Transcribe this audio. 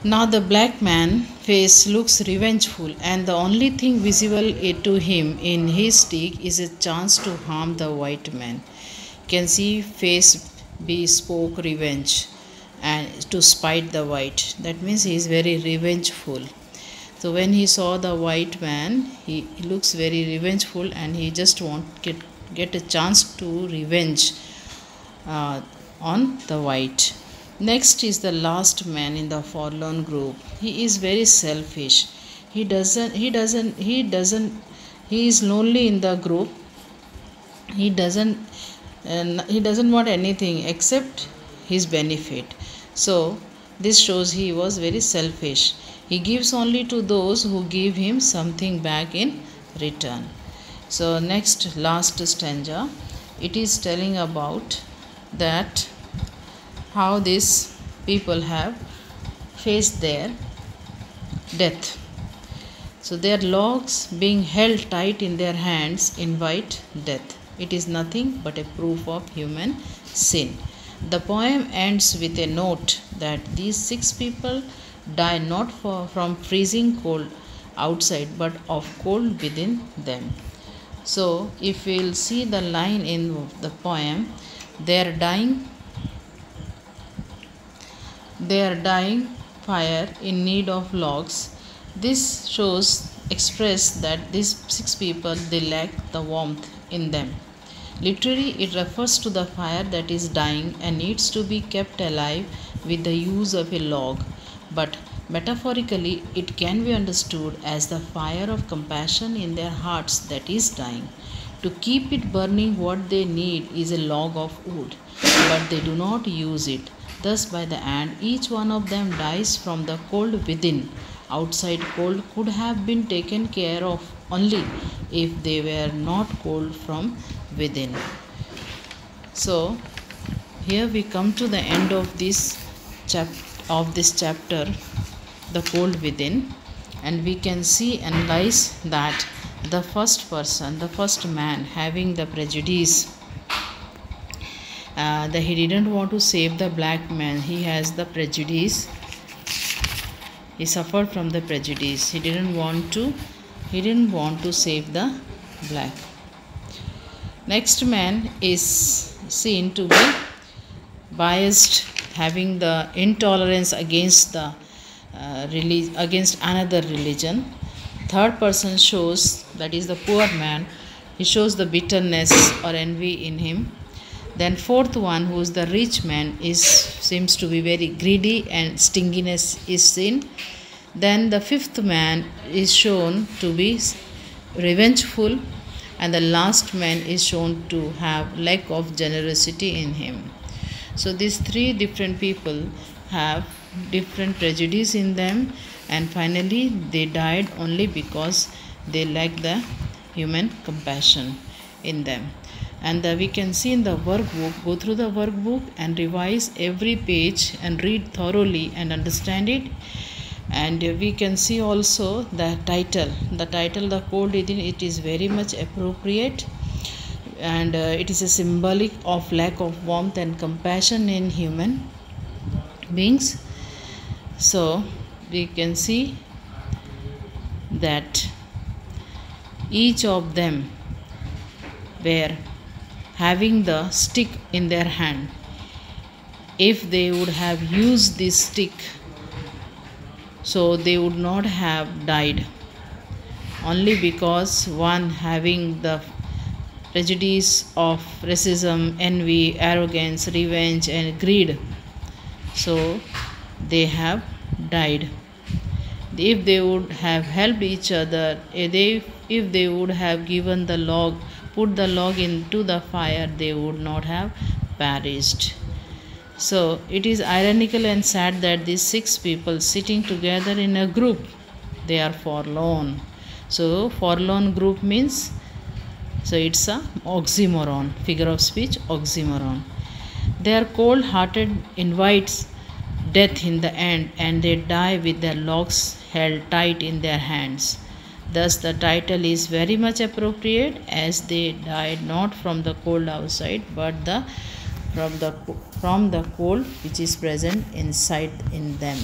Now the black man face looks revengeful, and the only thing visible to him in his stick is a chance to harm the white man. Can see face bespoke revenge and to spite the white. That means he is very revengeful. So when he saw the white man, he looks very revengeful, and he just want get a chance to revenge on the white. Next is the last man in the forlorn group. He is very selfish. He is lonely in the group. He doesn't want anything except his benefit. So this shows he was very selfish. He gives only to those who give him something back in return. So next last stanza, it is telling about that how these people have faced their death. So their logs being held tight in their hands invite death. It is nothing but a proof of human sin. The poem ends with a note that these 6 people die not from freezing cold outside but of cold within them. So if we will see the line in the poem, they are dying fire in need of logs. This express that these 6 people, they lack the warmth in them. Literally, it refers to the fire that is dying and needs to be kept alive with the use of a log. But metaphorically, it can be understood as the fire of compassion in their hearts that is dying. To keep it burning, what they need is a log of wood, but they do not use it. Thus, by the end, each one of them dies from the cold within. Outside cold could have been taken care of only if they were not cold from within. So, here we come to the end of this chapter, the cold within, and we can analyze that the first person, the first man having the prejudice, that he didn't want to save the black man. He has the prejudice. He suffered from the prejudice. He didn't want to save the black. Next man is seen to be biased, having the intolerance against against another religion. Third person shows, that is the poor man, he shows the bitterness or envy in him. Then fourth one, who is the rich man, seems to be very greedy and stinginess is seen. Then the fifth man is shown to be revengeful, and the last man is shown to have lack of generosity in him. So these 3 different people have different prejudice in them, and finally they died only because they lack the human compassion in them. And we can see in the workbook, go through the workbook and revise every page and read thoroughly and understand it. And we can see also the title, the cold within. It is very much appropriate, and it is a symbolic of lack of warmth and compassion in human beings. So we can see that each of them were having the stick in their hand. If they would have used this stick, so they would not have died, only because one having the prejudice of racism, envy, arrogance, revenge and greed, so they have died. If they would have helped each other, if they would have given the log, put the log into the fire, they would not have perished. So it is ironical and sad that these 6 people sitting together in a group, they are forlorn. So forlorn group means, so it's a oxymoron, figure of speech, oxymoron. Their cold-hearted invites death in the end, and they die with their logs held tight in their hands. Thus the title is very much appropriate, as they died not from the cold outside but from the cold which is present inside in them.